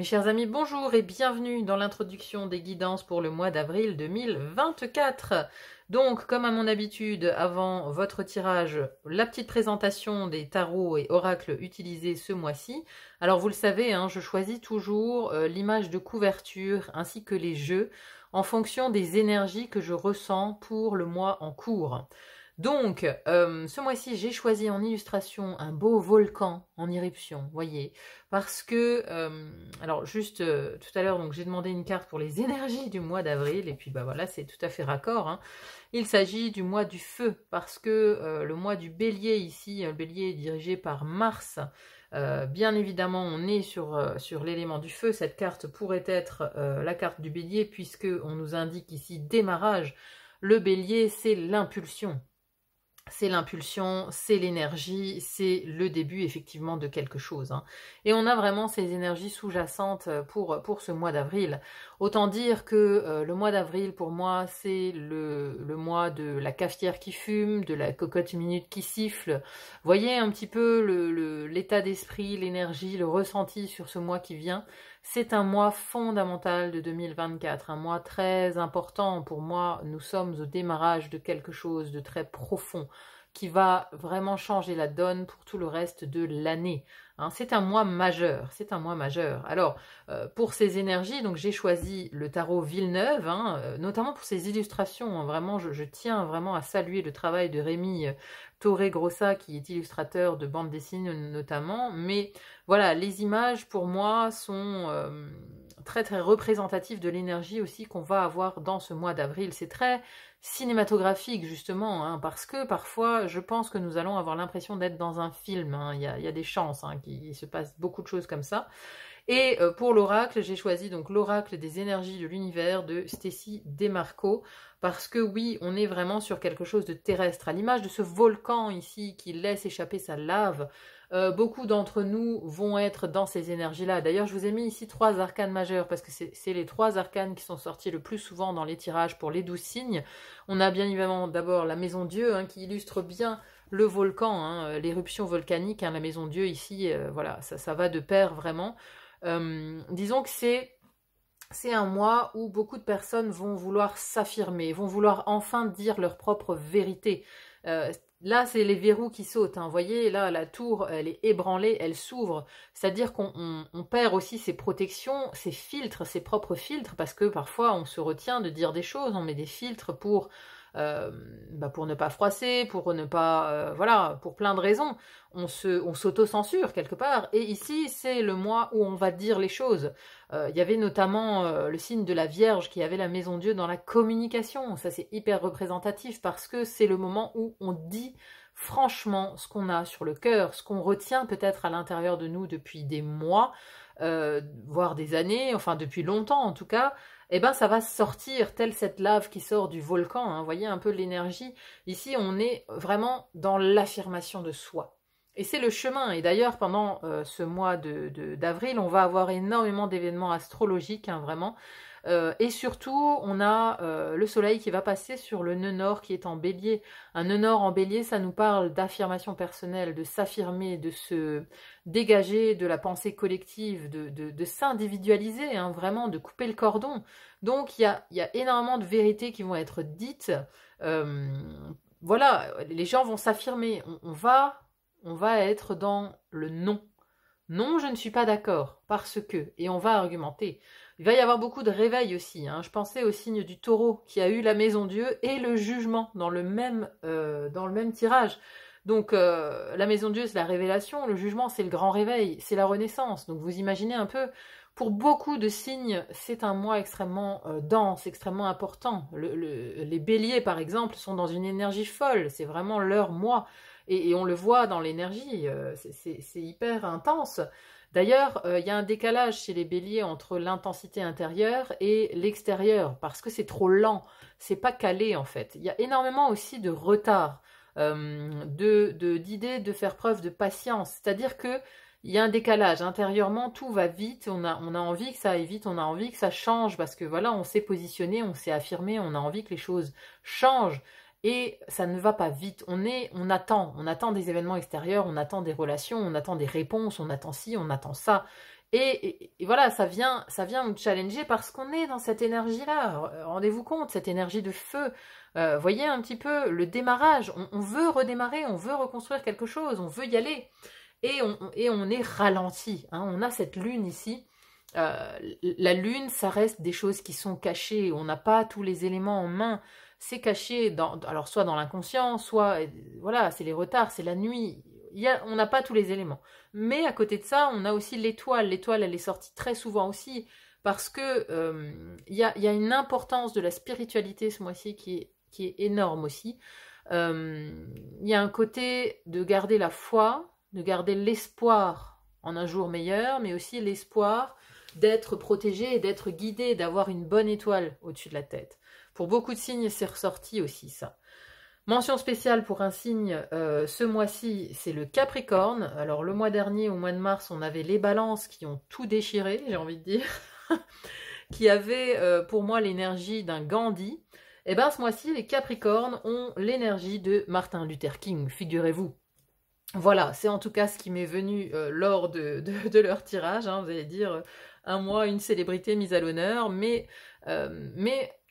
chers amis, bonjour et bienvenue dans l'introduction des guidances pour le mois d'avril 2024. Donc, comme à mon habitude, avant votre tirage, la petite présentation des tarots et oracles utilisés ce mois-ci. Alors, vous le savez, hein, je choisis toujours l'image de couverture ainsi que les jeux en fonction des énergies que je ressens pour le mois en cours. Donc, ce mois-ci, j'ai choisi en illustration un beau volcan en éruption, voyez, parce que, alors juste tout à l'heure, donc j'ai demandé une carte pour les énergies du mois d'avril, et puis bah voilà, c'est tout à fait raccord, hein. Il s'agit du mois du feu, parce que le mois du bélier ici, le bélier est dirigé par Mars. Bien évidemment, on est sur l'élément du feu. Cette carte pourrait être la carte du bélier, puisque on nous indique ici démarrage. Le bélier, c'est l'impulsion. C'est l'impulsion, c'est l'énergie, c'est le début effectivement de quelque chose, hein. Et on a vraiment ces énergies sous-jacentes pour ce mois d'avril. Autant dire que le mois d'avril pour moi c'est le mois de la cafetière qui fume, de la cocotte minute qui siffle. Voyez un petit peu l'état d'esprit, l'énergie, le ressenti sur ce mois qui vient. C'est un mois fondamental de 2024, un mois très important pour moi. Nous sommes au démarrage de quelque chose de très profond qui va vraiment changer la donne pour tout le reste de l'année. Hein, c'est un mois majeur, c'est un mois majeur. Alors, pour ces énergies, donc j'ai choisi le tarot Villeneuve, hein, notamment pour ces illustrations. Hein, vraiment, je tiens vraiment à saluer le travail de Rémi Torregrossa, qui est illustrateur de bande dessinée notamment. Mais voilà, les images pour moi sont très très représentatives de l'énergie aussi qu'on va avoir dans ce mois d'avril. C'est très cinématographique justement, hein, parce que parfois je pense que nous allons avoir l'impression d'être dans un film, hein. Il y a des chances, hein, qu'il se passe beaucoup de choses comme ça. Et pour l'oracle, j'ai choisi donc l'oracle des énergies de l'univers de Stécie Demarco, parce que oui, on est vraiment sur quelque chose de terrestre, à l'image de ce volcan ici qui laisse échapper sa lave. Beaucoup d'entre nous vont être dans ces énergies-là. D'ailleurs, je vous ai mis ici 3 arcanes majeurs, parce que c'est les 3 arcanes qui sont sortis le plus souvent dans les tirages pour les 12 signes. On a bien évidemment d'abord la Maison Dieu, hein, qui illustre bien le volcan, hein, l'éruption volcanique, hein, la Maison Dieu ici, voilà, ça va de pair vraiment. Disons que c'est un mois où beaucoup de personnes vont vouloir s'affirmer, vont vouloir enfin dire leur propre vérité. Là, c'est les verrous qui sautent, hein. Vous voyez, là, la tour, elle est ébranlée, elle s'ouvre. C'est-à-dire qu'on perd aussi ses protections, ses filtres, ses propres filtres, parce que parfois, on se retient de dire des choses, on met des filtres pour ne pas froisser, pour ne pas... voilà, pour plein de raisons. On s'auto-censure quelque part. Et ici, c'est le mois où on va dire les choses. Il y avait notamment le signe de la Vierge qui avait la Maison Dieu dans la communication. Ça, c'est hyper représentatif parce que c'est le moment où on dit franchement ce qu'on a sur le cœur, ce qu'on retient peut-être à l'intérieur de nous depuis des mois, voire des années, enfin depuis longtemps en tout cas. Eh ben ça va sortir, telle cette lave qui sort du volcan, hein. Vous voyez un peu l'énergie. Ici, on est vraiment dans l'affirmation de soi. Et c'est le chemin. Et d'ailleurs, pendant ce mois d'avril, on va avoir énormément d'événements astrologiques, hein, vraiment. Et surtout, on a le soleil qui va passer sur le nœud nord qui est en bélier. Un nœud nord en bélier, ça nous parle d'affirmation personnelle, de s'affirmer, de se dégager de la pensée collective, de s'individualiser, hein, vraiment, de couper le cordon. Donc, il y a énormément de vérités qui vont être dites. Voilà, les gens vont s'affirmer. On va être dans le non. Non, je ne suis pas d'accord, parce que, et on va argumenter. Il va y avoir beaucoup de réveil aussi, hein. Je pensais au signe du taureau, qui a eu la Maison Dieu et le jugement dans le même tirage. Donc, la Maison Dieu, c'est la révélation, le jugement, c'est le grand réveil, c'est la renaissance. Donc, vous imaginez un peu, pour beaucoup de signes, c'est un mois extrêmement dense, extrêmement important. Les béliers, par exemple, sont dans une énergie folle, c'est vraiment leur mois. Et on le voit dans l'énergie, c'est hyper intense. D'ailleurs, il y a un décalage chez les béliers entre l'intensité intérieure et l'extérieur, parce que c'est trop lent, c'est pas calé en fait. Il y a énormément aussi de retard, d'idées de faire preuve de patience, c'est-à-dire que il y a un décalage. Intérieurement, tout va vite, on a envie que ça aille vite, on a envie que ça change, parce que voilà, on s'est positionné, on s'est affirmé, on a envie que les choses changent. Et ça ne va pas vite, on attend des événements extérieurs, on attend des relations, on attend des réponses, on attend ci, on attend ça. Et voilà, ça vient nous challenger parce qu'on est dans cette énergie-là. Rendez-vous compte, cette énergie de feu. Voyez un petit peu le démarrage. On veut redémarrer, on veut reconstruire quelque chose, on veut y aller. Et on est ralenti. Hein. On a cette lune ici. La lune, ça reste des choses qui sont cachées. On n'a pas tous les éléments en main. C'est caché, alors soit dans l'inconscient, soit, voilà, c'est les retards, c'est la nuit. On n'a pas tous les éléments. Mais à côté de ça, on a aussi l'étoile. L'étoile, elle est sortie très souvent aussi parce que y a une importance de la spiritualité ce mois-ci qui est énorme aussi. Il y a un côté de garder la foi, de garder l'espoir en un jour meilleur, mais aussi l'espoir d'être protégé et d'être guidé, d'avoir une bonne étoile au-dessus de la tête. Pour beaucoup de signes, c'est ressorti aussi ça. Mention spéciale pour un signe, ce mois-ci, c'est le Capricorne. Alors le mois dernier, au mois de mars, on avait les balances qui ont tout déchiré, j'ai envie de dire, qui avaient pour moi l'énergie d'un Gandhi. Et bien ce mois-ci, les Capricornes ont l'énergie de Martin Luther King, figurez-vous. Voilà, c'est en tout cas ce qui m'est venu lors de leur tirage. Hein, vous allez dire, un mois, une célébrité mise à l'honneur, mais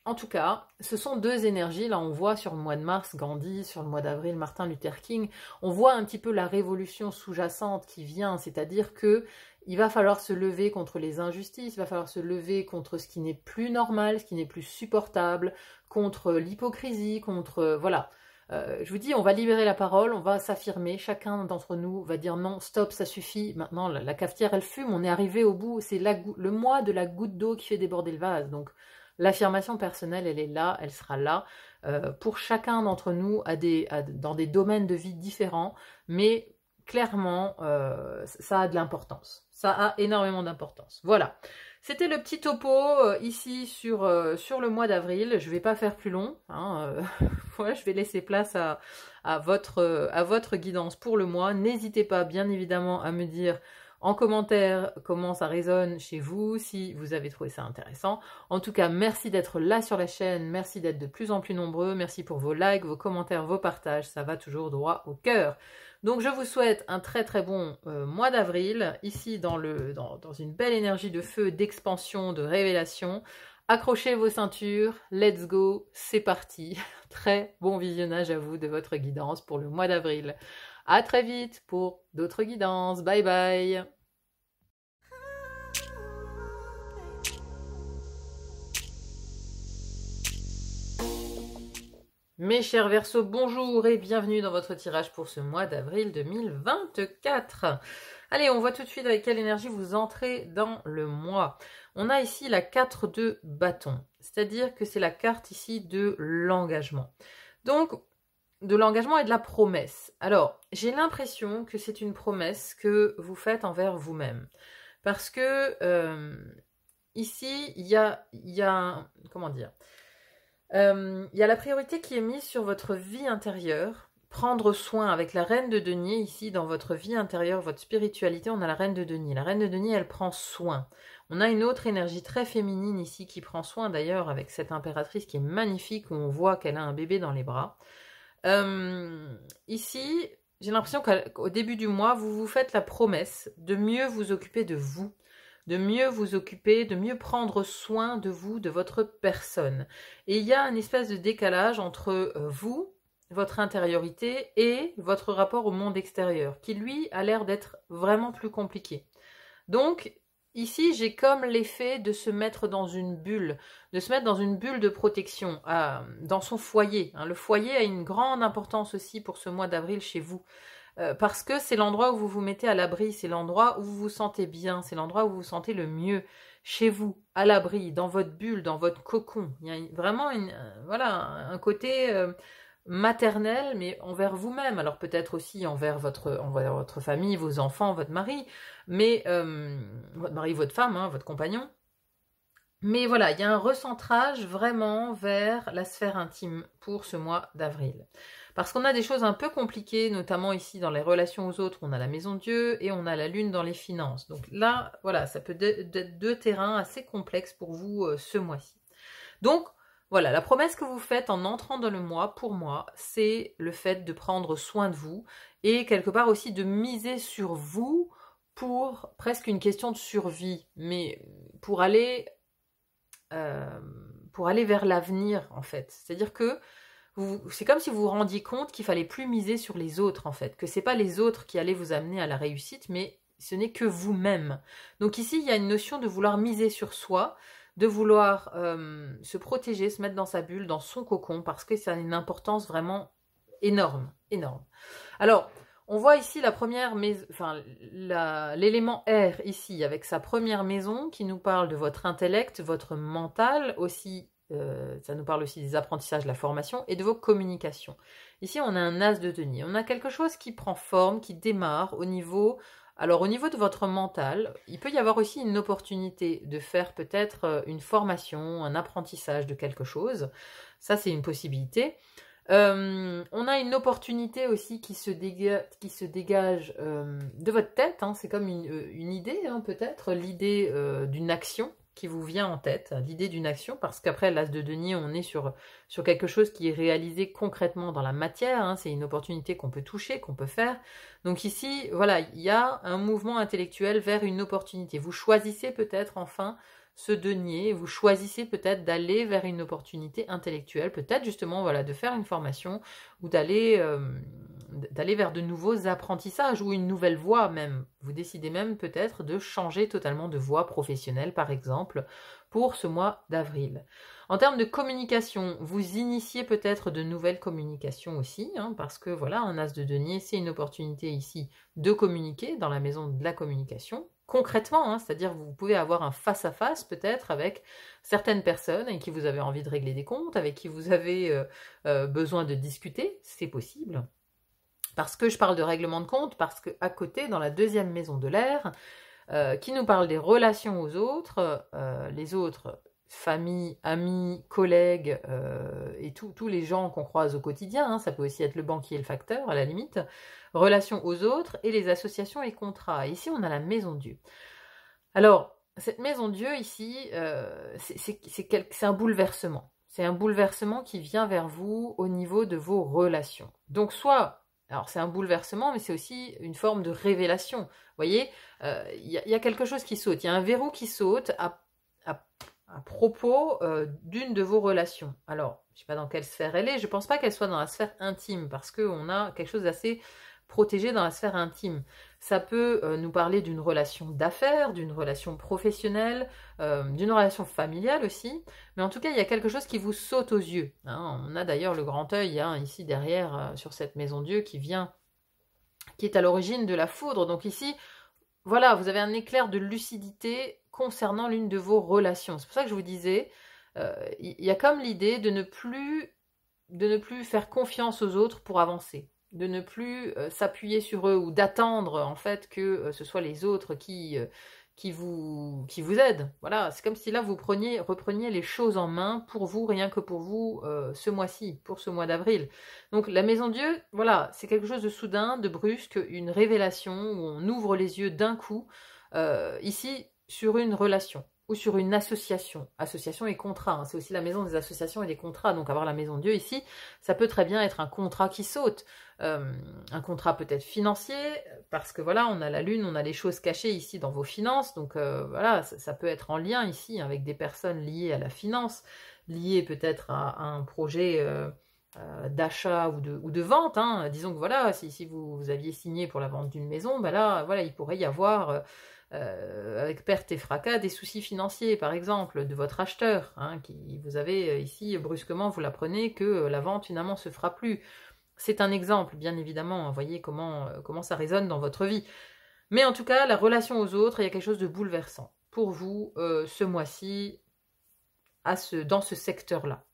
en tout cas, ce sont deux énergies. Là, on voit sur le mois de mars Gandhi, sur le mois d'avril Martin Luther King. On voit un petit peu la révolution sous-jacente qui vient, c'est-à-dire que il va falloir se lever contre les injustices, il va falloir se lever contre ce qui n'est plus normal, ce qui n'est plus supportable, contre l'hypocrisie, contre... voilà. Je vous dis, on va libérer la parole, on va s'affirmer, chacun d'entre nous va dire non, stop, ça suffit, maintenant la cafetière elle fume, on est arrivé au bout, c'est le mois de la goutte d'eau qui fait déborder le vase, donc l'affirmation personnelle elle est là, elle sera là, pour chacun d'entre nous dans des domaines de vie différents, mais clairement ça a de l'importance, ça a énormément d'importance, voilà. C'était le petit topo ici sur le mois d'avril. Je ne vais pas faire plus long. Hein, voilà, je vais laisser place à votre guidance pour le mois. N'hésitez pas, bien évidemment, à me dire en commentaire comment ça résonne chez vous, si vous avez trouvé ça intéressant. En tout cas, merci d'être là sur la chaîne. Merci d'être de plus en plus nombreux. Merci pour vos likes, vos commentaires, vos partages. Ça va toujours droit au cœur. Donc je vous souhaite un très très bon mois d'avril, ici dans une belle énergie de feu, d'expansion, de révélation. Accrochez vos ceintures, let's go, c'est parti. Très bon visionnage à vous de votre guidance pour le mois d'avril. À très vite pour d'autres guidances, bye bye. Mes chers Verseaux, bonjour et bienvenue dans votre tirage pour ce mois d'avril 2024. Allez, on voit tout de suite avec quelle énergie vous entrez dans le mois. On a ici la 4 de bâton, c'est-à-dire que c'est la carte ici de l'engagement. Donc, de l'engagement et de la promesse. Alors, j'ai l'impression que c'est une promesse que vous faites envers vous-même. Parce que ici, il y a comment dire ? Il y a la priorité qui est mise sur votre vie intérieure, prendre soin avec la reine de denier ici dans votre vie intérieure, votre spiritualité, on a la reine de denier. La reine de denier, elle prend soin. On a une autre énergie très féminine ici qui prend soin d'ailleurs avec cette impératrice qui est magnifique où on voit qu'elle a un bébé dans les bras. Ici, j'ai l'impression qu'au début du mois, vous vous faites la promesse de mieux vous occuper de vous, de mieux vous occuper, de mieux prendre soin de vous, de votre personne. Et il y a une espèce de décalage entre vous, votre intériorité, et votre rapport au monde extérieur, qui lui a l'air d'être vraiment plus compliqué. Donc, ici, j'ai comme l'effet de se mettre dans une bulle, de protection, dans son foyer. Hein. Le foyer a une grande importance aussi pour ce mois d'avril chez vous. Parce que c'est l'endroit où vous vous mettez à l'abri, c'est l'endroit où vous vous sentez bien, c'est l'endroit où vous vous sentez le mieux, chez vous, à l'abri, dans votre bulle, dans votre cocon. Il y a vraiment un côté maternel, mais envers vous-même. Alors peut-être aussi envers votre famille, vos enfants, votre mari, mais votre mari, votre femme, hein, votre compagnon. Mais voilà, il y a un recentrage vraiment vers la sphère intime pour ce mois d'avril. Parce qu'on a des choses un peu compliquées, notamment ici dans les relations aux autres, on a la maison de Dieu et on a la lune dans les finances. Donc là, voilà, ça peut être deux terrains assez complexes pour vous ce mois-ci. Donc, voilà, la promesse que vous faites en entrant dans le mois, pour moi, c'est le fait de prendre soin de vous et quelque part aussi de miser sur vous pour presque une question de survie, mais pour aller vers l'avenir, en fait. C'est-à-dire que c'est comme si vous vous rendiez compte qu'il fallait plus miser sur les autres, en fait, que c'est pas les autres qui allaient vous amener à la réussite, mais ce n'est que vous-même. Donc ici, il y a une notion de vouloir miser sur soi, de vouloir se protéger, se mettre dans sa bulle, dans son cocon, parce que ça a une importance vraiment énorme, énorme. Alors, on voit ici la première maison, enfin l'élément R ici, avec sa première maison, qui nous parle de votre intellect, votre mental, aussi, ça nous parle aussi des apprentissages, de la formation, et de vos communications. Ici, on a un as de denier. On a quelque chose qui prend forme, qui démarre au niveau... Alors, au niveau de votre mental, il peut y avoir aussi une opportunité de faire peut-être une formation, un apprentissage de quelque chose. Ça, c'est une possibilité. On a une opportunité aussi qui se dégage de votre tête, hein. C'est comme une idée, hein, peut-être, l'idée d'une action qui vous vient en tête, l'idée d'une action, parce qu'après l'as de denier, on est sur quelque chose qui est réalisé concrètement dans la matière, hein. C'est une opportunité qu'on peut toucher, qu'on peut faire. Donc ici, voilà, il y a un mouvement intellectuel vers une opportunité. Vous choisissez peut-être enfin ce denier, vous choisissez peut-être d'aller vers une opportunité intellectuelle, peut-être justement voilà, de faire une formation ou d'aller vers de nouveaux apprentissages ou une nouvelle voie même. Vous décidez même peut-être de changer totalement de voie professionnelle par exemple pour ce mois d'avril. En termes de communication, vous initiez peut-être de nouvelles communications aussi, hein, parce que voilà, un as de denier, c'est une opportunité ici de communiquer dans la maison de la communication, concrètement, hein, c'est-à-dire vous pouvez avoir un face-à-face peut-être avec certaines personnes avec qui vous avez envie de régler des comptes, avec qui vous avez besoin de discuter, c'est possible. Parce que je parle de règlement de compte, parce qu'à côté, dans la deuxième maison de l'air, qui nous parle des relations aux autres, les autres, famille, amis, collègues, et tous les gens qu'on croise au quotidien, hein, ça peut aussi être le banquier et le facteur, à la limite, relations aux autres, et les associations et contrats. Et ici, on a la maison Dieu. Alors, cette maison Dieu, ici, c'est un bouleversement. C'est un bouleversement qui vient vers vous au niveau de vos relations. Donc, alors c'est un bouleversement, mais c'est aussi une forme de révélation. Vous voyez, il y a quelque chose qui saute, il y a un verrou qui saute à propos d'une de vos relations. Alors, je ne sais pas dans quelle sphère elle est, je ne pense pas qu'elle soit dans la sphère intime, parce qu'on a quelque chose d'assez protégé dans la sphère intime. Ça peut nous parler d'une relation d'affaires, d'une relation professionnelle, d'une relation familiale aussi, mais en tout cas, il y a quelque chose qui vous saute aux yeux, hein. On a d'ailleurs le grand œil, hein, ici derrière, sur cette maison Dieu, qui est à l'origine de la foudre. Donc ici, voilà, vous avez un éclair de lucidité concernant l'une de vos relations. C'est pour ça que je vous disais, il y a comme l'idée de ne plus faire confiance aux autres pour avancer, de ne plus s'appuyer sur eux ou d'attendre en fait que ce soit les autres qui vous aident. Voilà, c'est comme si là vous repreniez les choses en main pour vous, rien que pour vous, ce mois-ci, pour ce mois d'avril. Donc la maison Dieu, voilà, c'est quelque chose de soudain, de brusque, une révélation où on ouvre les yeux d'un coup, ici sur une relation ou sur une association. Association et contrat, hein. C'est aussi la maison des associations et des contrats. Donc avoir la maison Dieu ici, ça peut très bien être un contrat qui saute. Un contrat peut-être financier, parce que voilà, on a la lune, on a les choses cachées ici dans vos finances. Donc voilà, ça peut être en lien ici avec des personnes liées à la finance, liées peut-être à un projet d'achat ou de vente, hein. Disons que voilà, si vous aviez signé pour la vente d'une maison, ben là, voilà, il pourrait y avoir... avec perte et fracas, des soucis financiers, par exemple, de votre acheteur, hein, qui vous avez ici, brusquement, vous l'apprenez que la vente, finalement, se fera plus. C'est un exemple, bien évidemment, vous voyez comment ça résonne dans votre vie. Mais en tout cas, la relation aux autres, il y a quelque chose de bouleversant pour vous, ce mois-ci, dans ce secteur-là.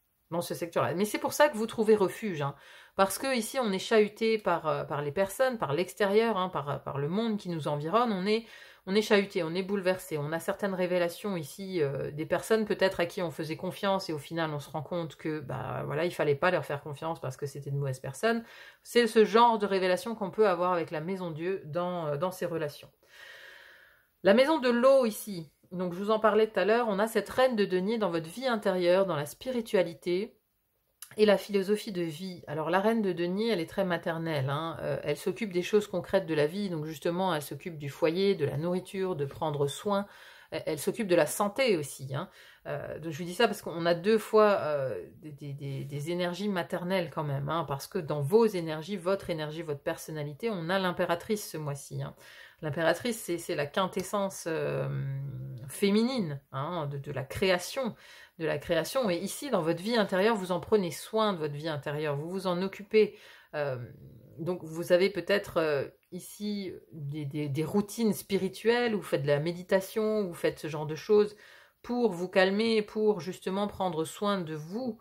Mais c'est pour ça que vous trouvez refuge, hein, parce que ici, on est chahuté par les personnes, par l'extérieur, hein, par le monde qui nous environne, on est chahuté, on est bouleversé, on a certaines révélations ici, des personnes peut-être à qui on faisait confiance et au final on se rend compte que bah voilà, il fallait pas leur faire confiance parce que c'était de mauvaises personnes. C'est ce genre de révélation qu'on peut avoir avec la maison Dieu dans ces relations. La maison de l'eau ici, donc je vous en parlais tout à l'heure, on a cette reine de denier dans votre vie intérieure, dans la spiritualité. Et la philosophie de vie. Alors la reine de denier, elle est très maternelle, hein. Elle s'occupe des choses concrètes de la vie, donc justement elle s'occupe du foyer, de la nourriture, de prendre soin. Elle s'occupe de la santé aussi, hein. Donc je lui dis ça parce qu'on a deux fois des énergies maternelles quand même, hein, parce que dans vos énergie, votre personnalité, on a l'impératrice ce mois-ci, hein. L'impératrice, c'est la quintessence féminine, hein, de la création, de la création. Et ici, dans votre vie intérieure, vous en prenez soin de votre vie intérieure, vous vous en occupez. Euh, donc, vous avez peut-être ici des routines spirituelles, vous faites de la méditation, vous faites ce genre de choses pour vous calmer, pour justement prendre soin de vous,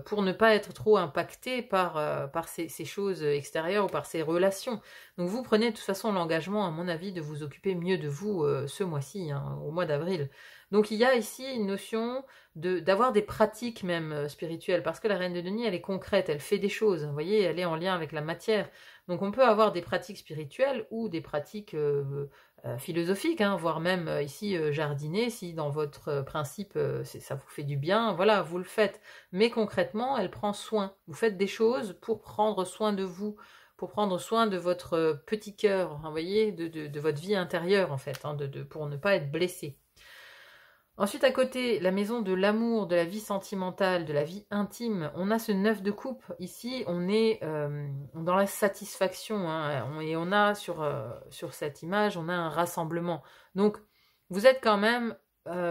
pour ne pas être trop impacté par ces choses extérieures ou par ces relations. Donc vous prenez de toute façon l'engagement, à mon avis, de vous occuper mieux de vous ce mois-ci, hein, au mois d'avril. Donc il y a ici une notion d'avoir des pratiques même spirituelles, parce que la reine de denier, elle est concrète, elle fait des choses, vous voyez, elle est en lien avec la matière. Donc on peut avoir des pratiques spirituelles ou des pratiques philosophiques, hein, voire même ici jardiner, si dans votre principe ça vous fait du bien, voilà, vous le faites. Mais concrètement, elle prend soin. Vous faites des choses pour prendre soin de vous, pour prendre soin de votre petit cœur, hein, vous voyez, de votre vie intérieure en fait, hein, pour ne pas être blessé. Ensuite, à côté, la maison de l'amour, de la vie sentimentale, de la vie intime, on a ce 9 de coupe. Ici, on est dans la satisfaction, hein, et on a sur cette image, on a un rassemblement. Donc, vous êtes quand même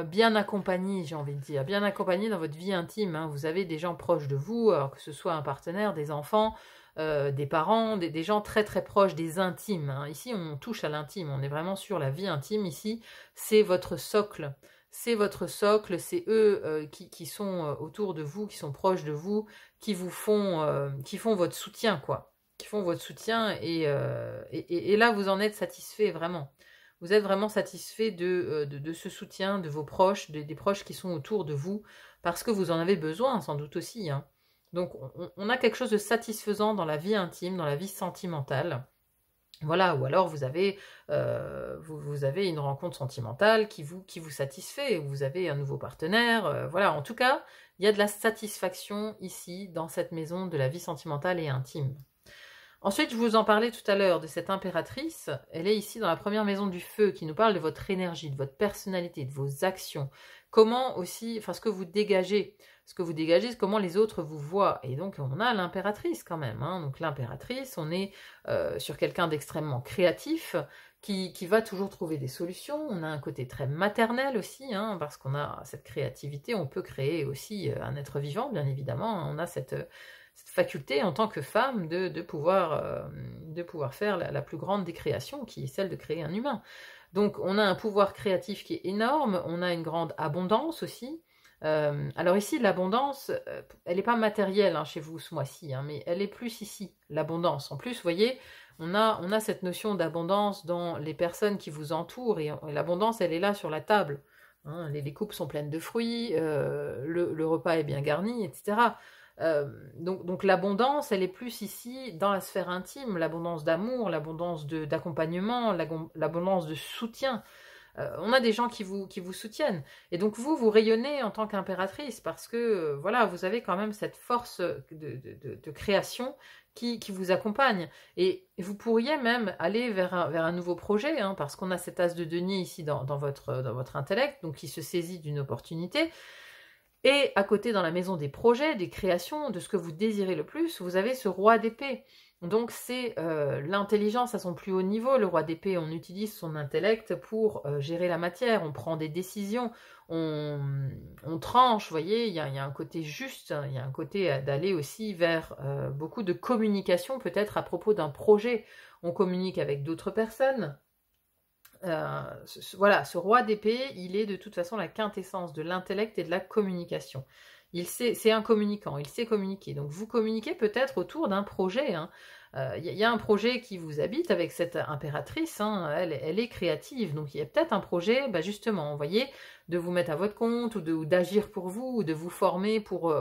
bien accompagné, j'ai envie de dire, bien accompagné dans votre vie intime, hein. Vous avez des gens proches de vous, alors que ce soit un partenaire, des enfants, des parents, des gens très très proches, des intimes, hein. Ici, on touche à l'intime, on est vraiment sur la vie intime. Ici, c'est votre socle. C'est votre socle, c'est eux qui sont autour de vous, qui sont proches de vous, qui font votre soutien, quoi. Qui font votre soutien et là, vous en êtes satisfait, vraiment. Vous êtes vraiment satisfait de ce soutien de vos proches, des proches qui sont autour de vous, parce que vous en avez besoin, sans doute aussi, hein. Donc, on a quelque chose de satisfaisant dans la vie intime, dans la vie sentimentale. Voilà, ou alors vous avez une rencontre sentimentale qui vous satisfait, vous avez un nouveau partenaire, voilà. En tout cas, il y a de la satisfaction ici, dans cette maison de la vie sentimentale et intime. Ensuite, je vous en parlais tout à l'heure de cette impératrice. Elle est ici dans la première maison du feu, qui nous parle de votre énergie, de votre personnalité, de vos actions. Comment aussi, enfin ce que vous dégagez. Ce que vous dégagez, c'est comment les autres vous voient. Et donc, on a l'impératrice quand même, hein. Donc l'impératrice, on est sur quelqu'un d'extrêmement créatif, qui va toujours trouver des solutions. On a un côté très maternel aussi, hein, parce qu'on a cette créativité. On peut créer aussi un être vivant, bien évidemment. On a cette faculté en tant que femme de pouvoir faire la plus grande des créations, qui est celle de créer un humain. Donc on a un pouvoir créatif qui est énorme, on a une grande abondance aussi. Alors ici, l'abondance, elle n'est pas matérielle, hein, chez vous ce mois-ci, hein, mais elle est plus ici, l'abondance. En plus, vous voyez, on a cette notion d'abondance dans les personnes qui vous entourent, et l'abondance, elle est là sur la table, hein. Les coupes sont pleines de fruits, le repas est bien garni, etc. Donc l'abondance, elle est plus ici dans la sphère intime, l'abondance d'amour, l'abondance d'accompagnement, l'abondance de soutien. On a des gens qui vous soutiennent. Et donc vous rayonnez en tant qu'impératrice, parce que voilà, vous avez quand même cette force de création qui vous accompagne. Et vous pourriez même aller vers un nouveau projet, hein, parce qu'on a cet as de denier ici dans votre intellect, donc qui se saisit d'une opportunité. Et à côté, dans la maison des projets, des créations, de ce que vous désirez le plus, vous avez ce roi d'épée. Donc c'est l'intelligence à son plus haut niveau. Le roi d'épée, on utilise son intellect pour gérer la matière, on prend des décisions, on tranche, vous voyez, il y a un côté juste, il y a un côté d'aller aussi vers beaucoup de communication, peut-être à propos d'un projet. On communique avec d'autres personnes. Voilà, ce roi d'épée, il est de toute façon la quintessence de l'intellect et de la communication. C'est un communicant, il sait communiquer. Donc vous communiquez peut-être autour d'un projet, hein. Y a un projet qui vous habite avec cette impératrice, hein. Elle est créative, donc il y a peut-être un projet, justement, vous voyez, de vous mettre à votre compte, ou d'agir pour vous, ou de vous former pour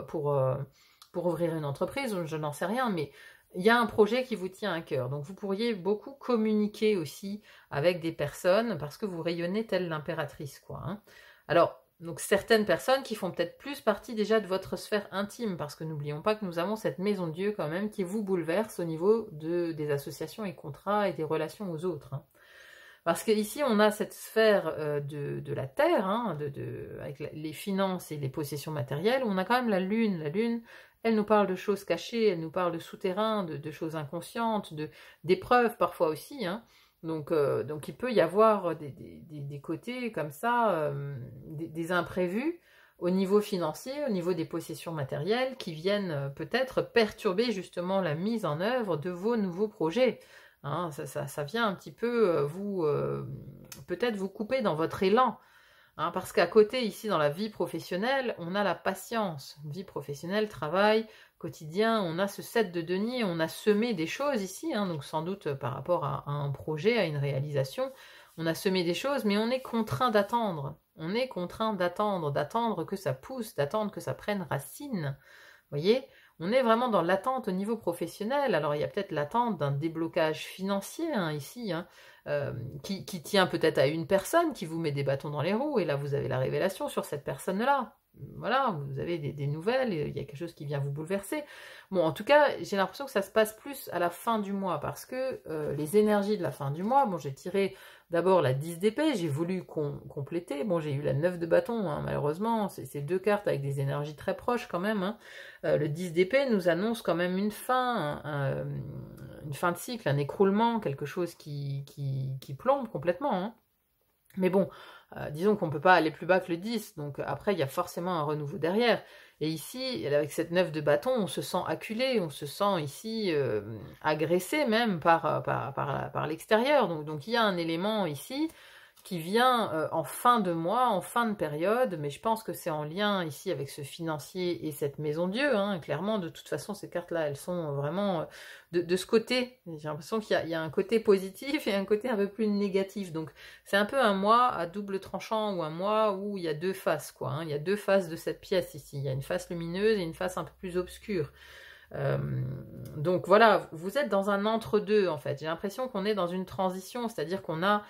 ouvrir une entreprise, je n'en sais rien, mais il y a un projet qui vous tient à cœur. Donc vous pourriez beaucoup communiquer aussi avec des personnes, parce que vous rayonnez telle l'impératrice, quoi, hein. Alors, Donc certaines personnes qui font peut-être plus partie déjà de votre sphère intime, parce que n'oublions pas que nous avons cette maison de Dieu quand même qui vous bouleverse au niveau des associations et contrats et des relations aux autres. Hein. Parce qu'ici, on a cette sphère de la terre, hein, avec les finances et les possessions matérielles, on a quand même la lune. La lune, elle nous parle de choses cachées, elle nous parle de souterrains, de choses inconscientes, d'épreuves parfois aussi. Hein. Donc il peut y avoir des côtés comme ça, des imprévus au niveau financier, au niveau des possessions matérielles, qui viennent peut-être perturber justement la mise en œuvre de vos nouveaux projets. Hein, ça vient un petit peu peut-être vous couper dans votre élan. Hein, parce qu'à côté, ici, dans la vie professionnelle, on a la patience. Vie professionnelle, travail, quotidien, on a ce 7 de denier, on a semé des choses ici, hein, donc sans doute par rapport à un projet, à une réalisation, on a semé des choses, mais on est contraint d'attendre. On est contraint d'attendre que ça pousse, d'attendre que ça prenne racine. Vous voyez ? On est vraiment dans l'attente au niveau professionnel. Alors, il y a peut-être l'attente d'un déblocage financier hein, ici, hein, qui tient peut-être à une personne qui vous met des bâtons dans les roues, et là, vous avez la révélation sur cette personne-là. Voilà, vous avez des nouvelles, il y a quelque chose qui vient vous bouleverser. Bon, en tout cas, j'ai l'impression que ça se passe plus à la fin du mois, parce que les énergies de la fin du mois, bon, j'ai tiré d'abord la 10 d'épée, j'ai voulu compléter, bon, j'ai eu la 9 de bâton, hein, malheureusement, c'est deux cartes avec des énergies très proches quand même, hein. Le 10 d'épée nous annonce quand même une fin de cycle, un écroulement, quelque chose qui plombe complètement, hein. Mais bon, disons qu'on ne peut pas aller plus bas que le 10, donc après il y a forcément un renouveau derrière. Et ici, avec cette 9 de bâton, on se sent acculé, on se sent ici agressé même par l'extérieur. Donc il y a un élément ici qui vient en fin de mois, en fin de période, mais je pense que c'est en lien ici avec ce financier et cette maison Dieu, hein, clairement, de toute façon, ces cartes-là, elles sont vraiment de ce côté. J'ai l'impression qu'il y a un côté positif et un côté un peu plus négatif, donc c'est un peu un mois à double tranchant, ou un mois où il y a deux faces, quoi, hein. Il y a deux faces de cette pièce ici, il y a une face lumineuse et une face un peu plus obscure. Donc voilà, vous êtes dans un entre-deux, en fait. J'ai l'impression qu'on est dans une transition, c'est-à-dire qu'on a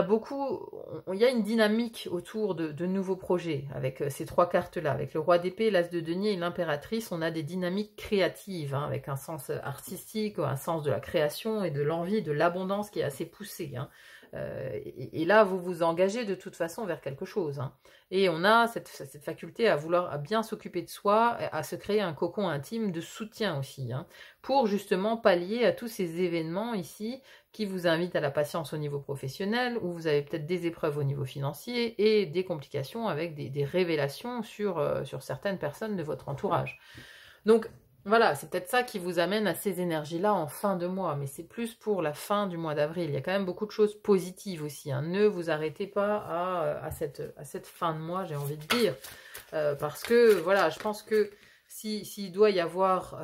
beaucoup, il y a une dynamique autour de nouveaux projets avec ces trois cartes-là, avec le roi d'épée, l'as de denier et l'impératrice. On a des dynamiques créatives, hein, avec un sens artistique, un sens de la création et de l'envie, de l'abondance qui est assez poussé, hein. Et là, vous vous engagez de toute façon vers quelque chose, hein. Et on a cette faculté à bien s'occuper de soi, à se créer un cocon intime de soutien aussi, hein, pour justement pallier à tous ces événements ici qui vous invitent à la patience au niveau professionnel, où vous avez peut-être des épreuves au niveau financier et des complications avec des révélations sur certaines personnes de votre entourage. Donc, voilà, c'est peut-être ça qui vous amène à ces énergies-là en fin de mois, mais c'est plus pour la fin du mois d'avril. Il y a quand même beaucoup de choses positives aussi, hein. Ne vous arrêtez pas à cette fin de mois, j'ai envie de dire, parce que, voilà, je pense que s'il doit y avoir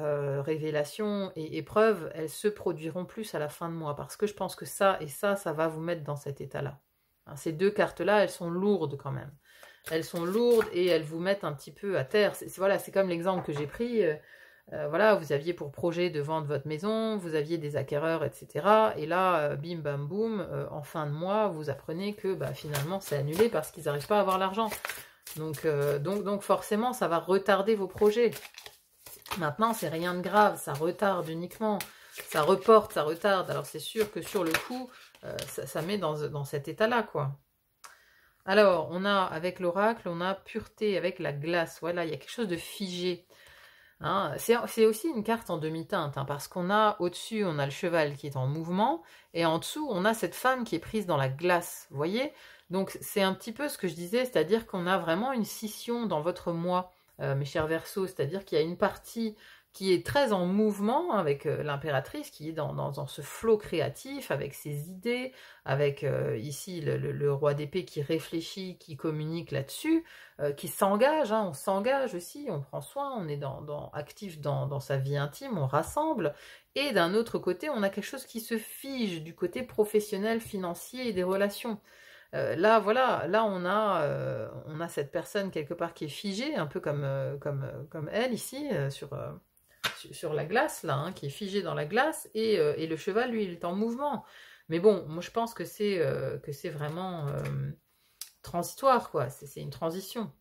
révélation et épreuve, elles se produiront plus à la fin de mois, parce que je pense que ça va vous mettre dans cet état-là. Hein, ces deux cartes-là, elles sont lourdes quand même. Elles sont lourdes et elles vous mettent un petit peu à terre. Voilà, c'est comme l'exemple que j'ai pris. Voilà, vous aviez pour projet de vendre votre maison, vous aviez des acquéreurs, etc. Et là, bim bam boum, en fin de mois, vous apprenez que finalement c'est annulé parce qu'ils n'arrivent pas à avoir l'argent. Donc forcément, ça va retarder vos projets. Maintenant, c'est rien de grave, ça retarde uniquement. Ça reporte, ça retarde. Alors c'est sûr que sur le coup, ça met dans cet état-là, quoi. Alors, on a, avec l'oracle, on a pureté avec la glace. Voilà, il y a quelque chose de figé. Hein, c'est aussi une carte en demi-teinte, hein, parce qu'on a au-dessus, on a le cheval qui est en mouvement, et en dessous, on a cette femme qui est prise dans la glace, vous voyez? Donc, c'est un petit peu ce que je disais, c'est-à-dire qu'on a vraiment une scission dans votre moi, mes chers Verseaux, c'est-à-dire qu'il y a une partie qui est très en mouvement avec l'impératrice, qui est dans ce flot créatif, avec ses idées, avec ici le roi d'épée qui réfléchit, qui communique là-dessus, qui s'engage, hein, on s'engage aussi, on prend soin, on est actif dans sa vie intime, on rassemble, et d'un autre côté, on a quelque chose qui se fige du côté professionnel, financier et des relations. Là, voilà, là on a cette personne quelque part qui est figée, un peu comme elle ici, sur la glace, là, hein, qui est figée dans la glace, et le cheval, lui, il est en mouvement. Mais bon, moi je pense que c'est vraiment transitoire, quoi. C'est une transition.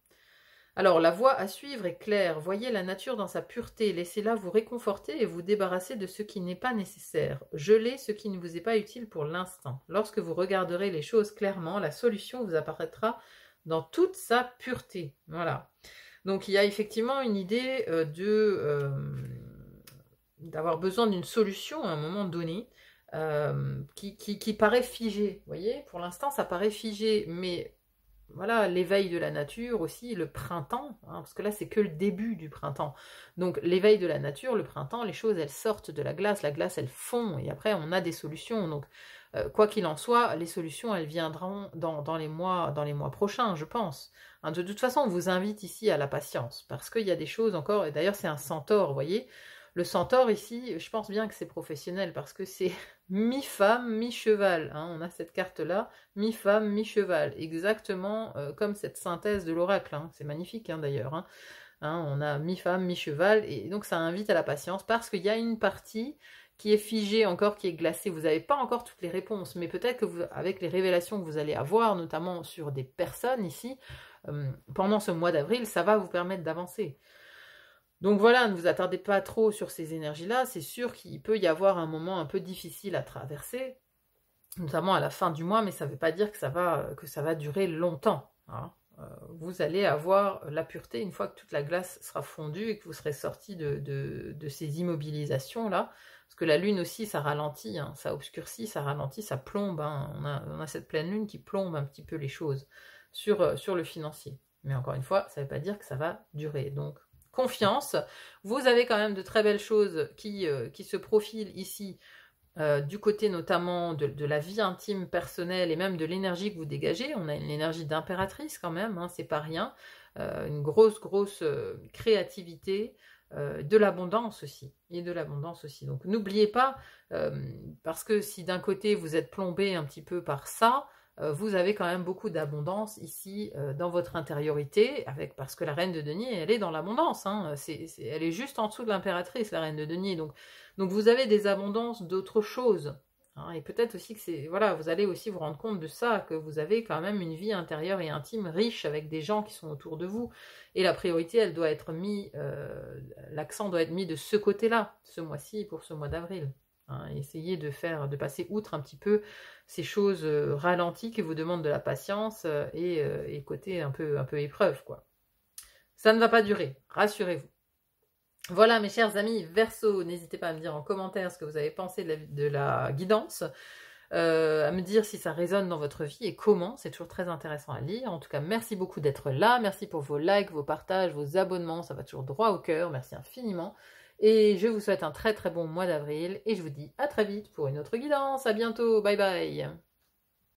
Alors, la voie à suivre est claire. Voyez la nature dans sa pureté. Laissez-la vous réconforter et vous débarrasser de ce qui n'est pas nécessaire. Gelez ce qui ne vous est pas utile pour l'instant. Lorsque vous regarderez les choses clairement, la solution vous apparaîtra dans toute sa pureté. Voilà. Donc, il y a effectivement une idée d'avoir besoin d'une solution à un moment donné qui paraît figée. Vous voyez, pour l'instant, ça paraît figé, mais... Voilà, l'éveil de la nature aussi, le printemps, hein, parce que là c'est que le début du printemps. Donc l'éveil de la nature, le printemps, les choses elles sortent de la glace elle fond, et après on a des solutions. Donc quoi qu'il en soit, les solutions elles viendront dans les mois prochains, je pense. Hein, de toute façon, on vous invite ici à la patience, parce qu'il y a des choses encore, et d'ailleurs c'est un centaure, vous voyez. Le centaure ici, je pense bien que c'est professionnel, parce que c'est mi-femme, mi-cheval. Hein, on a cette carte-là, mi-femme, mi-cheval. Exactement comme cette synthèse de l'oracle. Hein. C'est magnifique hein, d'ailleurs. Hein. Hein, on a mi-femme, mi-cheval. Et donc ça invite à la patience parce qu'il y a une partie qui est figée encore, qui est glacée. Vous n'avez pas encore toutes les réponses. Mais peut-être que avec les révélations que vous allez avoir, notamment sur des personnes ici, pendant ce mois d'avril, ça va vous permettre d'avancer. Donc voilà, ne vous attardez pas trop sur ces énergies-là, c'est sûr qu'il peut y avoir un moment un peu difficile à traverser, notamment à la fin du mois, mais ça ne veut pas dire que ça va durer longtemps. Hein. Vous allez avoir la pureté une fois que toute la glace sera fondue et que vous serez sorti de ces immobilisations-là, parce que la lune aussi, ça ralentit, hein, ça obscurcit, ça ralentit, ça plombe, hein. On a cette pleine lune qui plombe un petit peu les choses sur le financier. Mais encore une fois, ça ne veut pas dire que ça va durer, donc confiance. Vous avez quand même de très belles choses qui se profilent ici, du côté notamment de la vie intime personnelle et même de l'énergie que vous dégagez. On a une énergie d'impératrice quand même, hein, c'est pas rien. Une grosse créativité, de l'abondance aussi. Et de l'abondance aussi. Donc n'oubliez pas, parce que si d'un côté vous êtes plombé un petit peu par ça, vous avez quand même beaucoup d'abondance ici dans votre intériorité, parce que la reine de denier, elle est dans l'abondance, hein, elle est juste en dessous de l'impératrice, la reine de denier, donc vous avez des abondances d'autres choses, hein, et peut-être aussi que voilà, vous allez aussi vous rendre compte de ça, que vous avez quand même une vie intérieure et intime riche avec des gens qui sont autour de vous, et la priorité, elle doit être l'accent doit être mis de ce côté-là, ce mois-ci, pour ce mois d'avril. Hein, essayez de passer outre un petit peu ces choses ralenties qui vous demandent de la patience et côté un peu épreuve, quoi. Ça ne va pas durer, rassurez-vous. Voilà mes chers amis Verseau, n'hésitez pas à me dire en commentaire ce que vous avez pensé de la guidance, à me dire si ça résonne dans votre vie et comment, c'est toujours très intéressant à lire. En tout cas, merci beaucoup d'être là, merci pour vos likes, vos partages, vos abonnements, ça va toujours droit au cœur, merci infiniment. Et je vous souhaite un très très bon mois d'avril et je vous dis à très vite pour une autre guidance. À bientôt, bye bye.